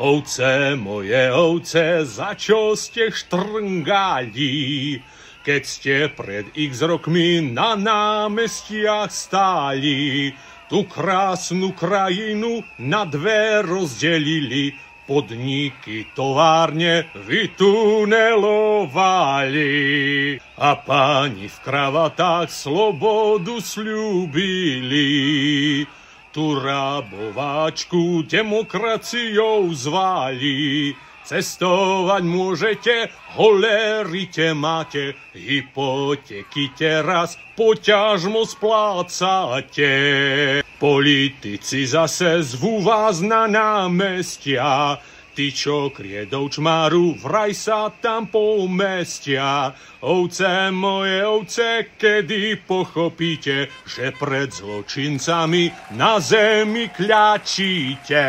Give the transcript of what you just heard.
Ovce, moje ovce, za čo ste štrngali, keď ste pred x rokmi na námestiach stáli? Tu krásnu krajinu na dve rozdelili, podniky, továrne vytunelovali. A páni v kravatách slobodu sľúbili. Tu rabováčku demokraciou zvali. Cestovať môžete, holerite máte, hypotéky teraz poťažmo splácate. Politici zase zvú vás na námestia, tí, čo kriedou čmáru, vraj sa tam pomestia. Ovce, moje ovce, kedy pochopíte, že pred zločincami na zemi kľačíte?